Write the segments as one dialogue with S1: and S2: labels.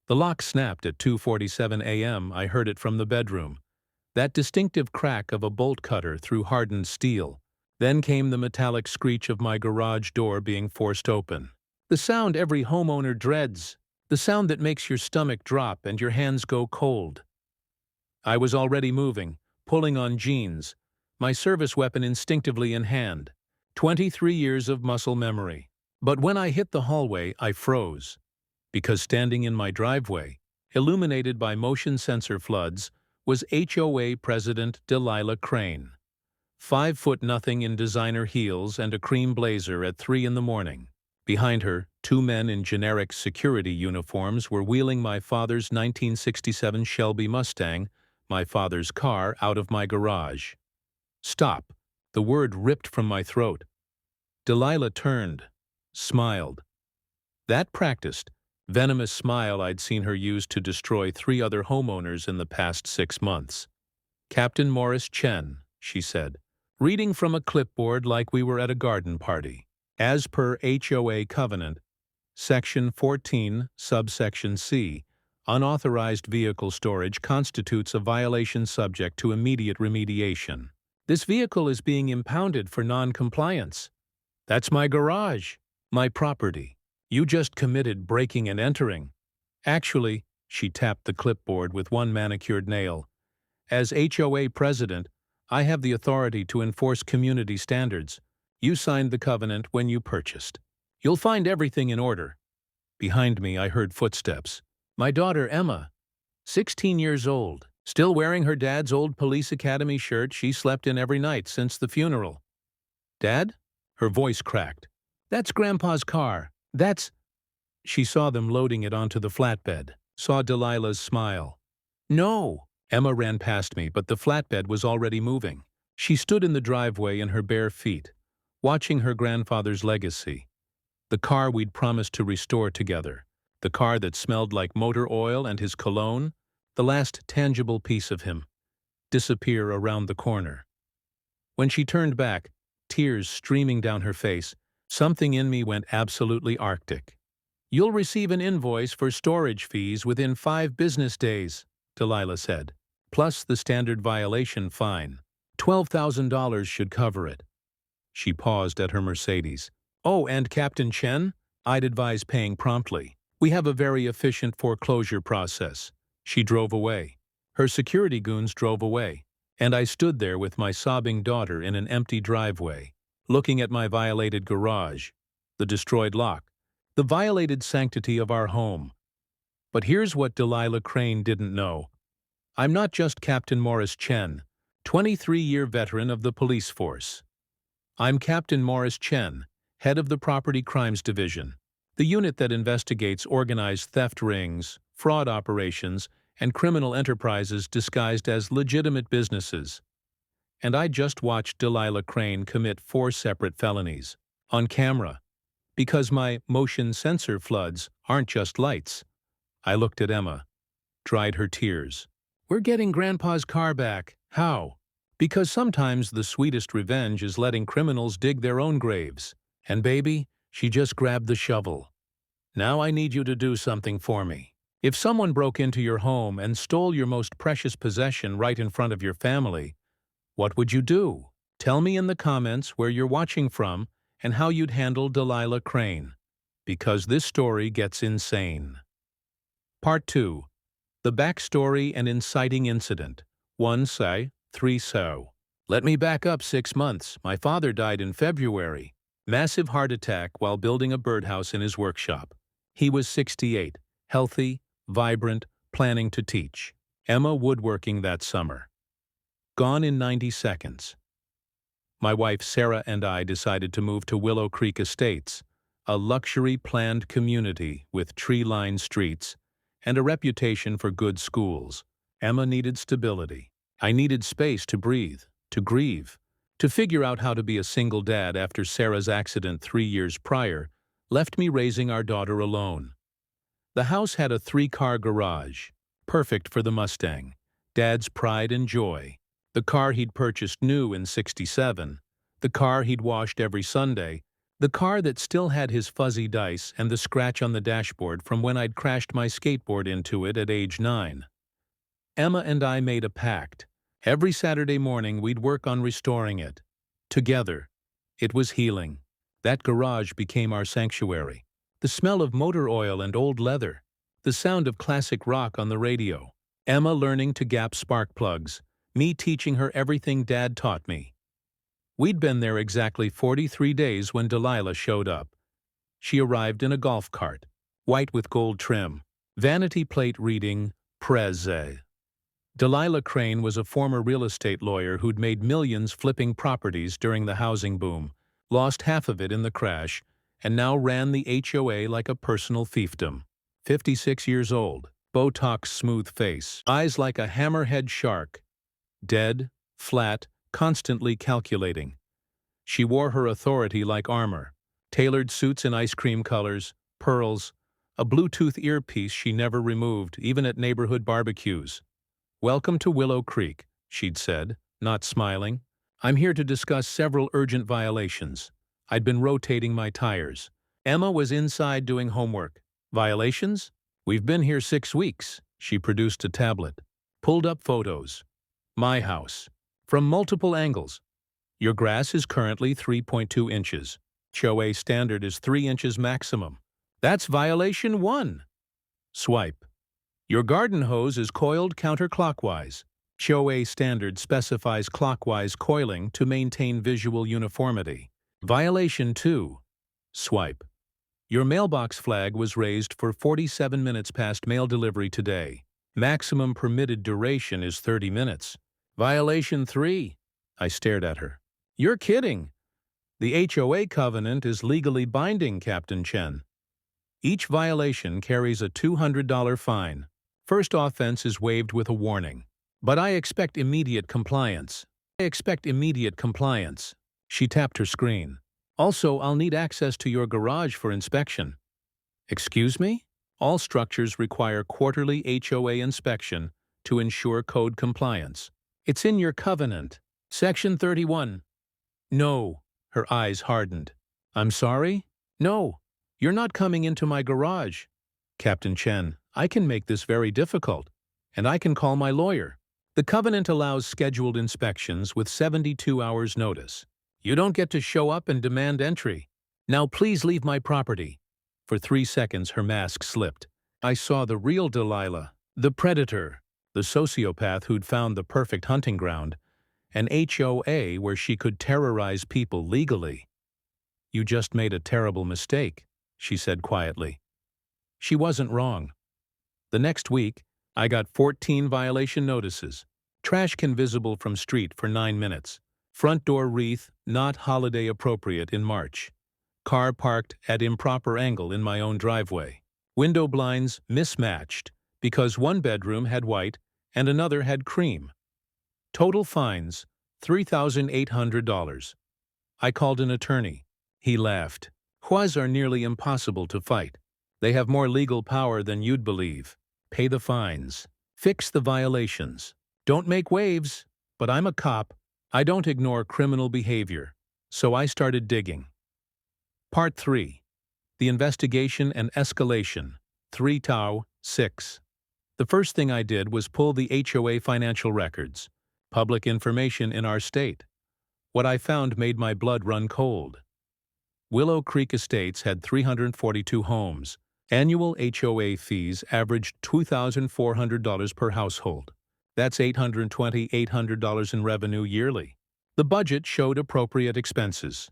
S1: The lock snapped at 2:47 a.m. I heard it from the bedroom. That distinctive crack of a bolt cutter through hardened steel. Then came the metallic screech of my garage door being forced open. The sound every homeowner dreads. The sound that makes your stomach drop and your hands go cold. I was already moving, pulling on jeans, my service weapon instinctively in hand. 23 years of muscle memory. But when I hit the hallway, I froze. Because standing in my driveway, illuminated by motion sensor floods, was HOA President Delilah Crane. 5'0" in designer heels and a cream blazer at 3 in the morning. Behind her, two men in generic security uniforms were wheeling my father's 1967 Shelby Mustang, my father's car, out of my garage. Stop. The word ripped from my throat. Delilah turned, smiled. That practiced, venomous smile I'd seen her use to destroy 3 other homeowners in the past 6 months. "Captain Morris Chen," she said, reading from a clipboard like we were at a garden party. "As per HOA covenant, Section 14, subsection C, unauthorized vehicle storage constitutes a violation subject to immediate remediation. This vehicle is being impounded for non-compliance. That's my garage, my property. You just committed breaking and entering. Actually," she tapped the clipboard with one manicured nail, "as HOA president, I have the authority to enforce community standards. You signed the covenant when you purchased. You'll find everything in order." Behind me, I heard footsteps. My daughter, Emma, 16 years old, still wearing her dad's old police academy shirt she slept in every night since the funeral. "Dad?" Her voice cracked. "That's Grandpa's car. That's—" She saw them loading it onto the flatbed, saw Delilah's smile. "No!" Emma ran past me, but the flatbed was already moving. She stood in the driveway in her bare feet, watching her grandfather's legacy. The car we'd promised to restore together. The car that smelled like motor oil and his cologne, the last tangible piece of him, disappear around the corner. When she turned back, tears streaming down her face, something in me went absolutely arctic. "You'll receive an invoice for storage fees within 5 business days, Delilah said, "plus the standard violation fine. $12,000 should cover it." She paused at her Mercedes. "Oh, and Captain Chen, I'd advise paying promptly. We have a very efficient foreclosure process." She drove away. Her security goons drove away. And I stood there with my sobbing daughter in an empty driveway, looking at my violated garage, the destroyed lock, the violated sanctity of our home. But here's what Delilah Crane didn't know. I'm not just Captain Morris Chen, 23-year veteran of the police force. I'm Captain Morris Chen, head of the Property Crimes Division, the unit that investigates organized theft rings, fraud operations, and criminal enterprises disguised as legitimate businesses. And I just watched Delilah Crane commit 4 separate felonies, on camera, because my motion sensor floods aren't just lights. I looked at Emma, dried her tears. "We're getting Grandpa's car back. How?" "Because sometimes the sweetest revenge is letting criminals dig their own graves. And baby," she just grabbed the shovel. "Now I need you to do something for me. If someone broke into your home and stole your most precious possession right in front of your family, what would you do? Tell me in the comments where you're watching from and how you'd handle Delilah Crane. Because this story gets insane." Part 2. The Backstory and Inciting Incident. 1 say, 3 so. Let me back up 6 months. My father died in February. Massive heart attack while building a birdhouse in his workshop. He was 68, healthy, vibrant, planning to teach. Emma woodworking that summer. Gone in 90 seconds. My wife Sarah and I decided to move to Willow Creek Estates, a luxury planned community with tree-lined streets and a reputation for good schools. Emma needed stability. I needed space to breathe, to grieve, to figure out how to be a single dad after Sarah's accident 3 years prior left me raising our daughter alone. The house had a 3-car garage, perfect for the Mustang, Dad's pride and joy, the car he'd purchased new in '67, the car he'd washed every Sunday, The car that still had his fuzzy dice and the scratch on the dashboard from when I'd crashed my skateboard into it at age 9. Emma and I made a pact. Every Saturday morning we'd work on restoring it. Together. It was healing. That garage became our sanctuary. The smell of motor oil and old leather. The sound of classic rock on the radio. Emma learning to gap spark plugs. Me teaching her everything Dad taught me. We'd been there exactly 43 days when Delilah showed up. She arrived in a golf cart, white with gold trim, vanity plate reading, Preze. Delilah Crane was a former real estate lawyer who'd made millions flipping properties during the housing boom, lost half of it in the crash, and now ran the HOA like a personal fiefdom. 56 years old, Botox smooth face, eyes like a hammerhead shark. Dead, flat, constantly calculating. She wore her authority like armor. Tailored suits in ice cream colors, pearls, a Bluetooth earpiece she never removed, even at neighborhood barbecues. "Welcome to Willow Creek," she'd said, not smiling. "I'm here to discuss several urgent violations." I'd been rotating my tires. Emma was inside doing homework. "Violations? We've been here 6 weeks." She produced a tablet. Pulled up photos. My house. From multiple angles. "Your grass is currently 3.2 inches. HOA standard is 3 inches maximum. That's violation 1. Swipe. "Your garden hose is coiled counterclockwise. HOA standard specifies clockwise coiling to maintain visual uniformity. Violation 2. Swipe. "Your mailbox flag was raised for 47 minutes past mail delivery today. Maximum permitted duration is 30 minutes. Violation 3. I stared at her. "You're kidding. The HOA covenant is legally binding, Captain Chen. Each violation carries a $200 fine. First offense is waived with a warning. But I expect immediate compliance. She tapped her screen. "Also, I'll need access to your garage for inspection." "Excuse me?" "All structures require quarterly HOA inspection to ensure code compliance. It's in your covenant. Section 31. "No." Her eyes hardened. "I'm sorry?" "No. You're not coming into my garage." "Captain Chen, I can make this very difficult. And I can call my lawyer. The covenant allows scheduled inspections with 72 hours notice. You don't get to show up and demand entry. Now please leave my property." For 3 seconds her mask slipped. I saw the real Delilah, the predator, the sociopath who'd found the perfect hunting ground, an HOA where she could terrorize people legally. "You just made a terrible mistake," she said quietly. She wasn't wrong. The next week, I got 14 violation notices. Trash can visible from street for 9 minutes. Front door wreath not holiday appropriate in March. Car parked at improper angle in my own driveway. Window blinds mismatched because one bedroom had white and another had cream. Total fines, $3,800. I called an attorney. He laughed. HOAs are nearly impossible to fight. They have more legal power than you'd believe. Pay the fines. Fix the violations. Don't make waves. But I'm a cop. I don't ignore criminal behavior. So I started digging. Part 3. The Investigation and Escalation. 3 Tau 6. The first thing I did was pull the HOA financial records. Public information in our state. What I found made my blood run cold. Willow Creek Estates had 342 homes. Annual HOA fees averaged $2,400 per household. That's $800 in revenue yearly. The budget showed appropriate expenses.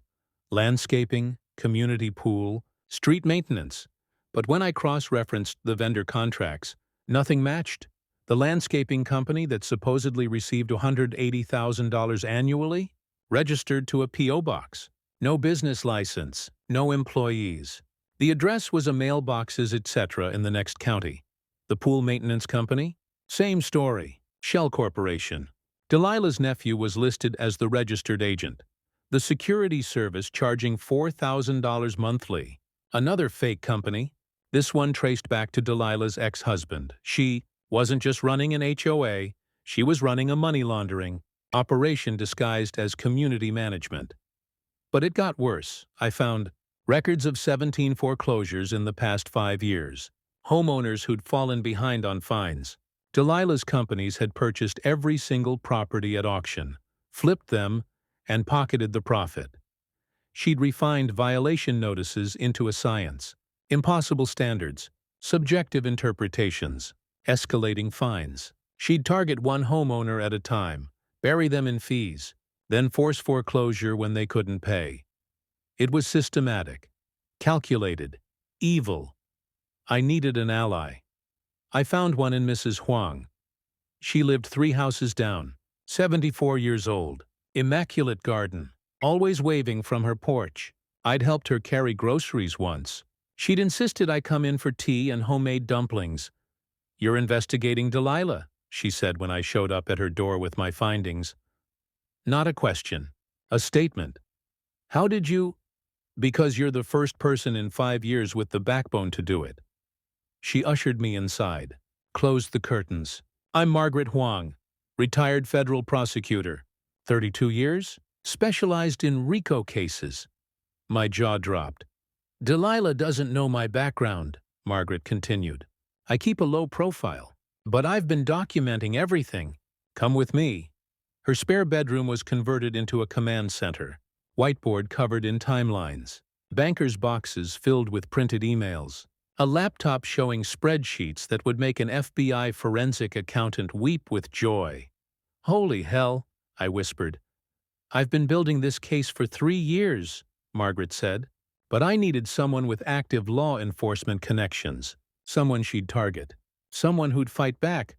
S1: Landscaping, community pool, street maintenance. But when I cross-referenced the vendor contracts, nothing matched. The landscaping company that supposedly received $180,000 annually registered to a P.O. box. No business license, no employees. The address was a mailboxes, etc. in the next county. The pool maintenance company? Same story. Shell Corporation. Delilah's nephew was listed as the registered agent. The security service charging $4,000 monthly. Another fake company. This one traced back to Delilah's ex-husband. She wasn't just running an HOA, she was running a money laundering operation disguised as community management. But it got worse. I found records of 17 foreclosures in the past 5 years. Homeowners who'd fallen behind on fines. Delilah's companies had purchased every single property at auction, flipped them, and pocketed the profit. She'd refined violation notices into a science. Impossible standards, subjective interpretations, escalating fines. She'd target one homeowner at a time, bury them in fees, then force foreclosure when they couldn't pay. It was systematic, calculated, evil. I needed an ally. I found one in Mrs. Huang. She lived 3 houses down, 74 years old, immaculate garden, always waving from her porch. I'd helped her carry groceries once. She'd insisted I come in for tea and homemade dumplings. "You're investigating Delilah," she said when I showed up at her door with my findings. Not a question, a statement. "How did you—" "Because you're the first person in 5 years with the backbone to do it." She ushered me inside, closed the curtains. "I'm Margaret Huang, retired federal prosecutor. 32 years, specialized in RICO cases." My jaw dropped. "Delilah doesn't know my background," Margaret continued. "I keep a low profile, but I've been documenting everything. Come with me." Her spare bedroom was converted into a command center, whiteboard covered in timelines, bankers' boxes filled with printed emails, a laptop showing spreadsheets that would make an FBI forensic accountant weep with joy. "Holy hell," I whispered. "I've been building this case for 3 years," Margaret said. "But I needed someone with active law enforcement connections, someone she'd target, someone who'd fight back."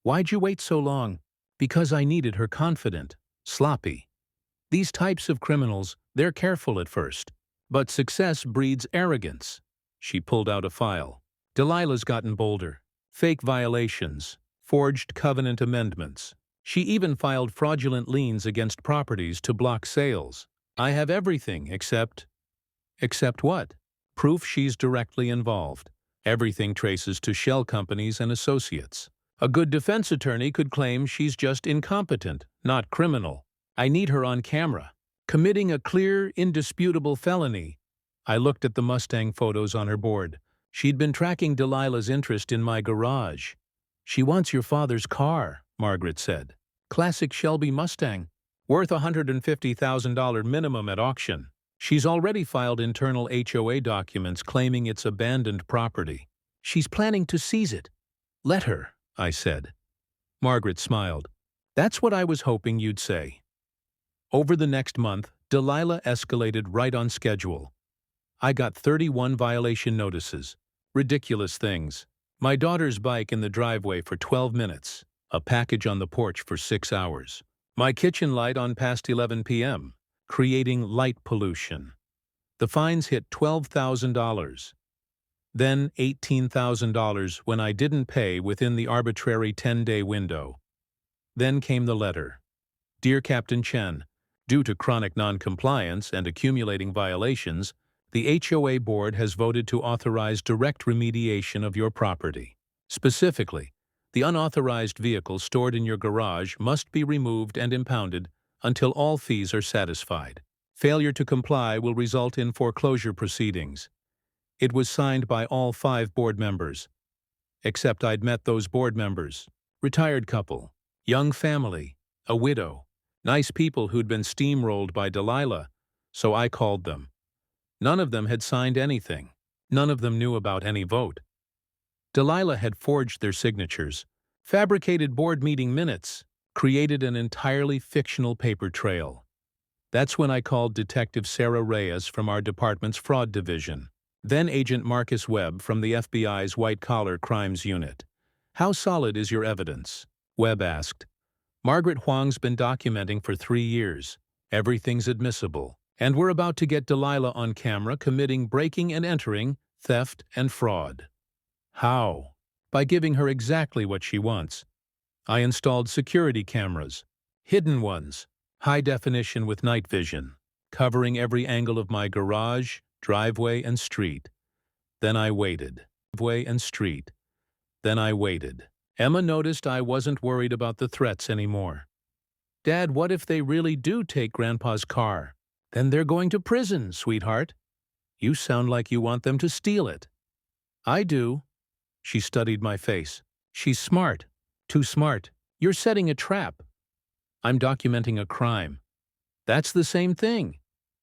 S1: "Why'd you wait so long?" "Because I needed her confident, sloppy. These types of criminals, they're careful at first. But success breeds arrogance." She pulled out a file. "Delilah's gotten bolder. Fake violations, forged covenant amendments. She even filed fraudulent liens against properties to block sales. I have everything except—" "Except what?" "Proof she's directly involved. Everything traces to shell companies and associates. A good defense attorney could claim she's just incompetent, not criminal. I need her on camera, committing a clear, indisputable felony." I looked at the Mustang photos on her board. She'd been tracking Delilah's interest in my garage. "She wants your father's car," Margaret said. "Classic Shelby Mustang, worth $150,000 minimum at auction. She's already filed internal HOA documents claiming it's abandoned property. She's planning to seize it." "Let her," I said. Margaret smiled. "That's what I was hoping you'd say." Over the next month, Delilah escalated right on schedule. I got 31 violation notices. Ridiculous things. My daughter's bike in the driveway for 12 minutes. A package on the porch for 6 hours. My kitchen light on past 11 p.m., creating light pollution. The fines hit $12,000. Then $18,000 when I didn't pay within the arbitrary 10-day window. Then came the letter. "Dear Captain Chen, due to chronic noncompliance and accumulating violations, the HOA board has voted to authorize direct remediation of your property. Specifically, the unauthorized vehicle stored in your garage must be removed and impounded until all fees are satisfied. Failure to comply will result in foreclosure proceedings." It was signed by all 5 board members. Except I'd met those board members. Retired couple, young family, a widow, nice people who'd been steamrolled by Delilah, so I called them. None of them had signed anything. None of them knew about any vote. Delilah had forged their signatures, fabricated board meeting minutes, created an entirely fictional paper trail. That's when I called Detective Sarah Reyes from our department's fraud division, then Agent Marcus Webb from the FBI's white-collar crimes unit. "How solid is your evidence?" Webb asked. "Margaret Huang's been documenting for 3 years. Everything's admissible. And we're about to get Delilah on camera committing breaking and entering, theft, and fraud." "How?" "By giving her exactly what she wants. I installed security cameras, hidden ones, high definition with night vision, covering every angle of my garage, driveway, and street. Then I waited. Emma noticed I wasn't worried about the threats anymore. "Dad, what if they really do take Grandpa's car?" Then they're going to prison, sweetheart. You sound like you want them to steal it. I do. She studied my face. She's smart. Too smart. You're setting a trap. I'm documenting a crime. That's the same thing.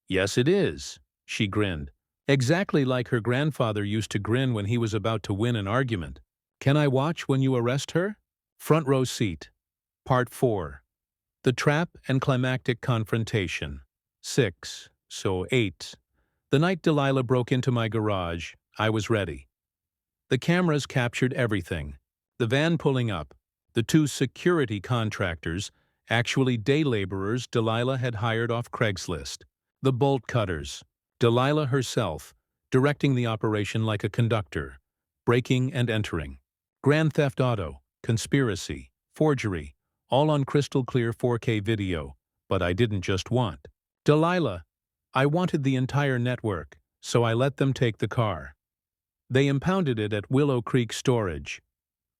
S1: Yes, it is. She grinned. Exactly like her grandfather used to grin when he was about to win an argument. Can I watch when you arrest her? Front row seat. Part 4. The Trap and Climactic Confrontation. 8. The night Delilah broke into my garage, I was ready. The cameras captured everything. The van pulling up. The 2 security contractors, actually day laborers Delilah had hired off Craigslist. The bolt cutters. Delilah herself, directing the operation like a conductor. Breaking and entering. Grand theft auto, conspiracy, forgery, all on crystal clear 4K video. But I didn't just want Delilah. I wanted the entire network, so I let them take the car. They impounded it at Willow Creek Storage,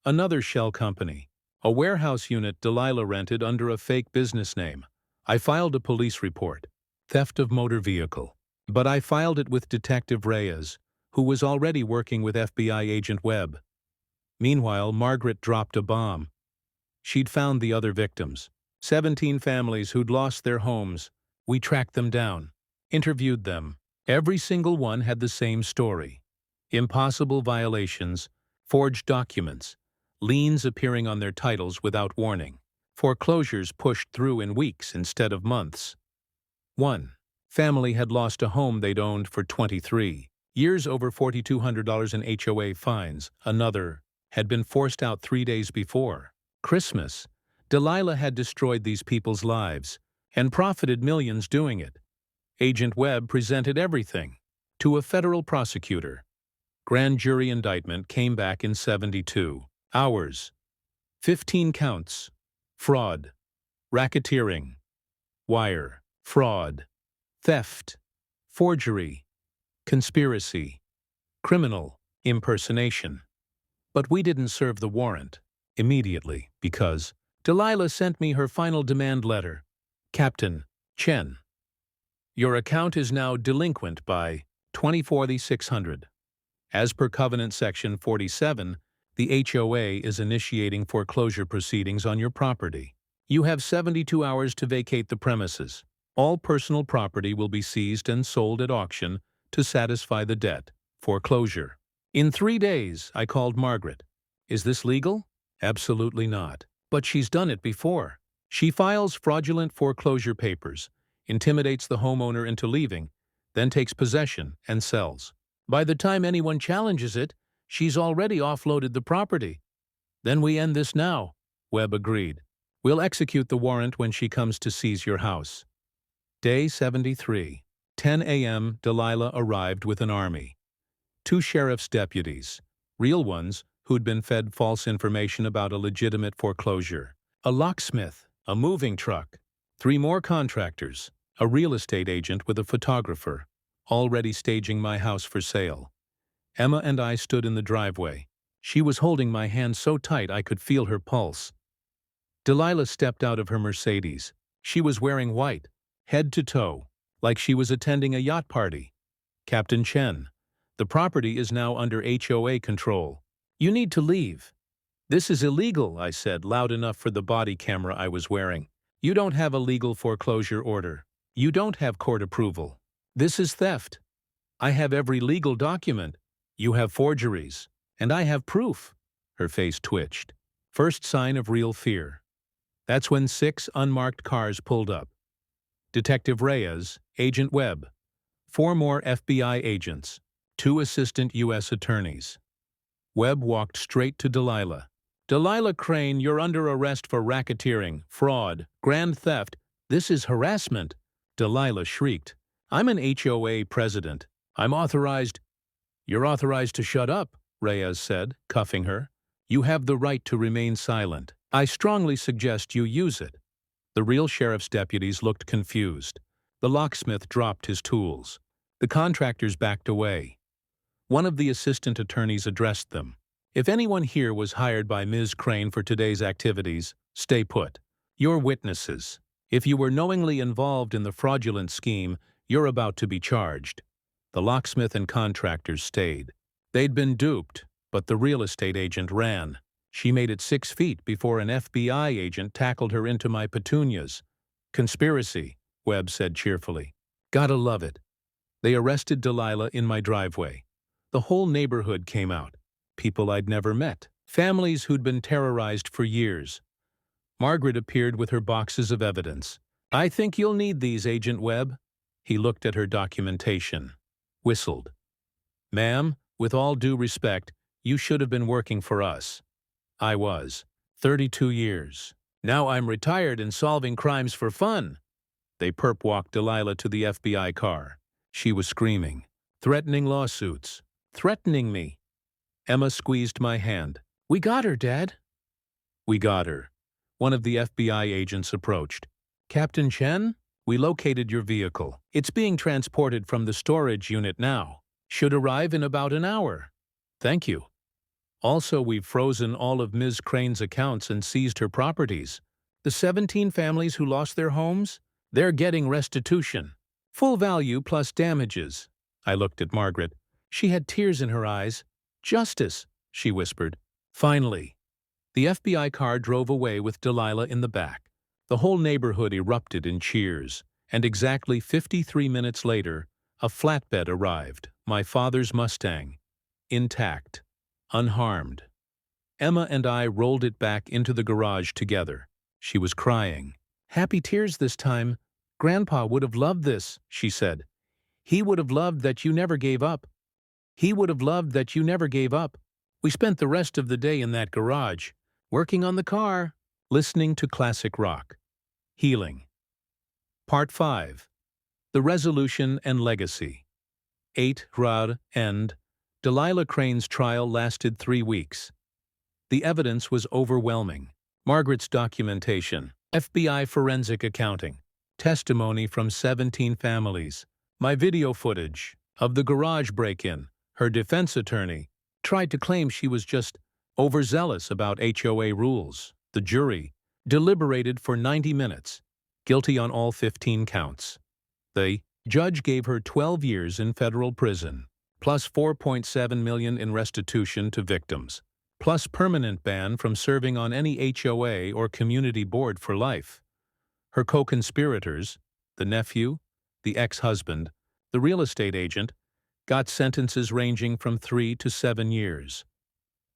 S1: another shell company, a warehouse unit Delilah rented under a fake business name. I filed a police report, theft of motor vehicle. But I filed it with Detective Reyes, who was already working with FBI agent Webb. Meanwhile, Margaret dropped a bomb. She'd found the other victims, 17 families who'd lost their homes. We tracked them down, interviewed them. Every single one had the same story. Impossible violations, forged documents, liens appearing on their titles without warning, foreclosures pushed through in weeks instead of months. 1 family had lost a home they'd owned for 23 years over $4,200 in HOA fines. Another had been forced out 3 days before Christmas. Delilah had destroyed these people's lives and profited millions doing it. Agent Webb presented everything to a federal prosecutor. Grand jury indictment came back in 72 hours. 15 counts. Fraud, racketeering, wire, fraud, theft, forgery, conspiracy, criminal, impersonation. But we didn't serve the warrant immediately because Delilah sent me her final demand letter. Captain Chen, your account is now delinquent by $20,600. As per Covenant Section 47, the HOA is initiating foreclosure proceedings on your property. You have 72 hours to vacate the premises. All personal property will be seized and sold at auction to satisfy the debt. Foreclosure. In 3 days, I called Margaret. Is this legal? Absolutely not. But she's done it before. She files fraudulent foreclosure papers, intimidates the homeowner into leaving, then takes possession and sells. By the time anyone challenges it, she's already offloaded the property. Then we end this now, Webb agreed. We'll execute the warrant when she comes to seize your house. Day 73. 10 a.m. Delilah arrived with an army. 2 sheriff's deputies, real ones who'd been fed false information about a legitimate foreclosure. A locksmith, a moving truck, 3 more contractors, a real estate agent with a photographer, already staging my house for sale. Emma and I stood in the driveway. She was holding my hand so tight I could feel her pulse. Delilah stepped out of her Mercedes. She was wearing white, head to toe, like she was attending a yacht party. Captain Chen, the property is now under HOA control. You need to leave. This is illegal, I said, loud enough for the body camera I was wearing. You don't have a legal foreclosure order. You don't have court approval. This is theft. I have every legal document. You have forgeries. And I have proof. Her face twitched. First sign of real fear. That's when 6 unmarked cars pulled up. Detective Reyes, Agent Webb, 4 more FBI agents, 2 assistant U.S. attorneys. Webb walked straight to Delilah. Delilah Crane, you're under arrest for racketeering, fraud, grand theft. This is harassment. Delilah shrieked. I'm an HOA president. I'm authorized. You're authorized to shut up, Reyes said, cuffing her. You have the right to remain silent. I strongly suggest you use it. The real sheriff's deputies looked confused. The locksmith dropped his tools. The contractors backed away. One of the assistant attorneys addressed them. If anyone here was hired by Ms. Crane for today's activities, stay put. You're witnesses. If you were knowingly involved in the fraudulent scheme, You're about to be charged." The locksmith and contractors stayed. They'd been duped, but the real estate agent ran. She made it 6 feet before an FBI agent tackled her into my petunias. "Conspiracy," Webb said cheerfully. "Gotta love it." They arrested Delilah in my driveway. The whole neighborhood came out. People I'd never met. Families who'd been terrorized for years. Margaret appeared with her boxes of evidence. "I think you'll need these, Agent Webb." He looked at her documentation. Whistled. "Ma'am, with all due respect, you should have been working for us." I was. 32 years. Now I'm retired and solving crimes for fun. They perp-walked Delilah to the FBI car. She was screaming, threatening lawsuits, threatening me. Emma squeezed my hand. "We got her, Dad." We got her. One of the FBI agents approached. "Captain Chen, we located your vehicle. It's being transported from the storage unit now. Should arrive in about an hour." "Thank you." "Also, we've frozen all of Ms. Crane's accounts and seized her properties. The 17 families who lost their homes? They're getting restitution. Full value plus damages." I looked at Margaret. She had tears in her eyes. "Justice," she whispered. Finally. The FBI car drove away with Delilah in the back. The whole neighborhood erupted in cheers, and exactly 53 minutes later, a flatbed arrived, my father's Mustang, intact, unharmed. Emma and I rolled it back into the garage together. She was crying. "Happy tears this time. Grandpa would have loved this," she said. "He would have loved that you never gave up. He would have loved that you never gave up." We spent the rest of the day in that garage, working on the car, listening to classic rock. Healing. Part 5. The Resolution and Legacy. 8 Rad End. Delilah Crane's trial lasted 3 weeks. The evidence was overwhelming. Margaret's documentation, FBI forensic accounting, testimony from 17 families, my video footage of the garage break-in. Her defense attorney tried to claim she was just overzealous about HOA rules. The jury deliberated for 90 minutes, guilty on all 15 counts. The judge gave her 12 years in federal prison, plus $4.7 million in restitution to victims, plus permanent ban from serving on any HOA or community board for life. Her co-conspirators, the nephew, the ex-husband, the real estate agent, got sentences ranging from 3 to 7 years.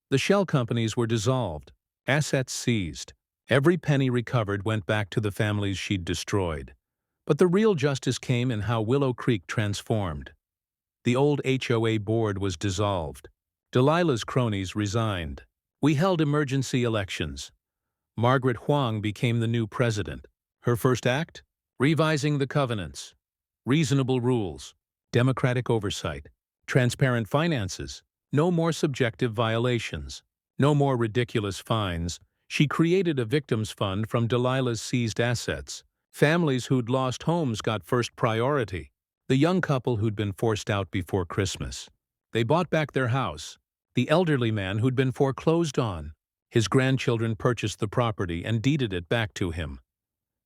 S1: The shell companies were dissolved, assets seized. Every penny recovered went back to the families she'd destroyed. But the real justice came in how Willow Creek transformed. The old HOA board was dissolved. Delilah's cronies resigned. We held emergency elections. Margaret Huang became the new president. Her first act? Revising the covenants. Reasonable rules. Democratic oversight. Transparent finances. No more subjective violations. No more ridiculous fines. She created a victims fund from Delilah's seized assets. Families who'd lost homes got first priority. The young couple who'd been forced out before Christmas. They bought back their house. The elderly man who'd been foreclosed on. His grandchildren purchased the property and deeded it back to him.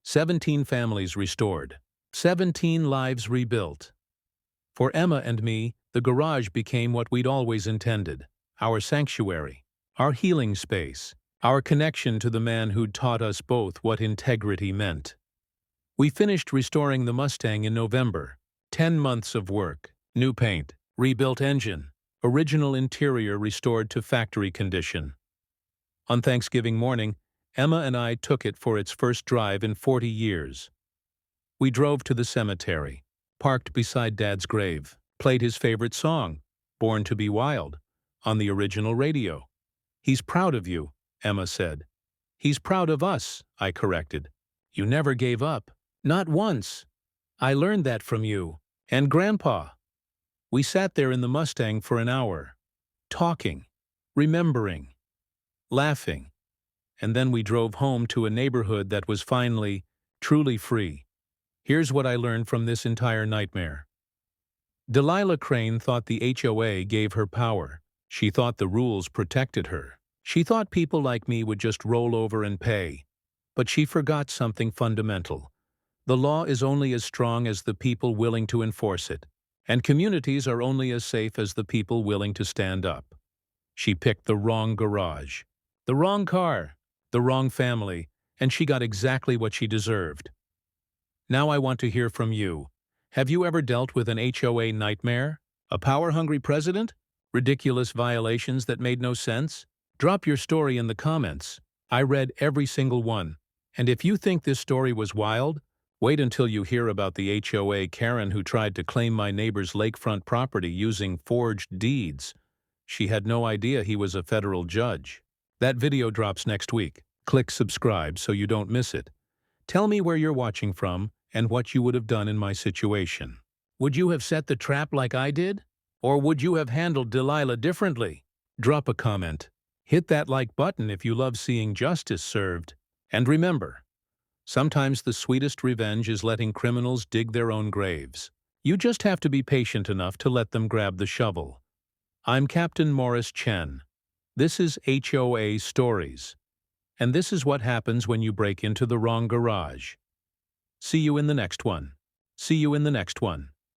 S1: 17 families restored. 17 lives rebuilt. For Emma and me, the garage became what we'd always intended. Our sanctuary. Our healing space. Our connection to the man who'd taught us both what integrity meant. We finished restoring the Mustang in November. 10 months of work. New paint. Rebuilt engine. Original interior restored to factory condition. On Thanksgiving morning, Emma and I took it for its first drive in 40 years. We drove to the cemetery, parked beside Dad's grave, played his favorite song, Born to be Wild, on the original radio. "He's proud of you," Emma said. "He's proud of us," I corrected. "You never gave up. Not once. I learned that from you. And Grandpa." We sat there in the Mustang for an hour, talking, remembering, laughing, and then we drove home to a neighborhood that was finally, truly free. Here's what I learned from this entire nightmare. Delilah Crane thought the HOA gave her power. She thought the rules protected her. She thought people like me would just roll over and pay. But she forgot something fundamental. The law is only as strong as the people willing to enforce it, and communities are only as safe as the people willing to stand up. She picked the wrong garage, the wrong car, the wrong family, and she got exactly what she deserved. Now I want to hear from you. Have you ever dealt with an HOA nightmare? A power-hungry president? Ridiculous violations that made no sense? Drop your story in the comments. I read every single one. And if you think this story was wild, wait until you hear about the HOA Karen who tried to claim my neighbor's lakefront property using forged deeds. She had no idea he was a federal judge. That video drops next week. Click subscribe so you don't miss it. Tell me where you're watching from and what you would have done in my situation. Would you have set the trap like I did? Or would you have handled Delilah differently? Drop a comment. Hit that like button if you love seeing justice served. And remember, sometimes the sweetest revenge is letting criminals dig their own graves. You just have to be patient enough to let them grab the shovel. I'm Captain Morris Chen. This is HOA Stories. And this is what happens when you break into the wrong garage. See you in the next one. See you in the next one.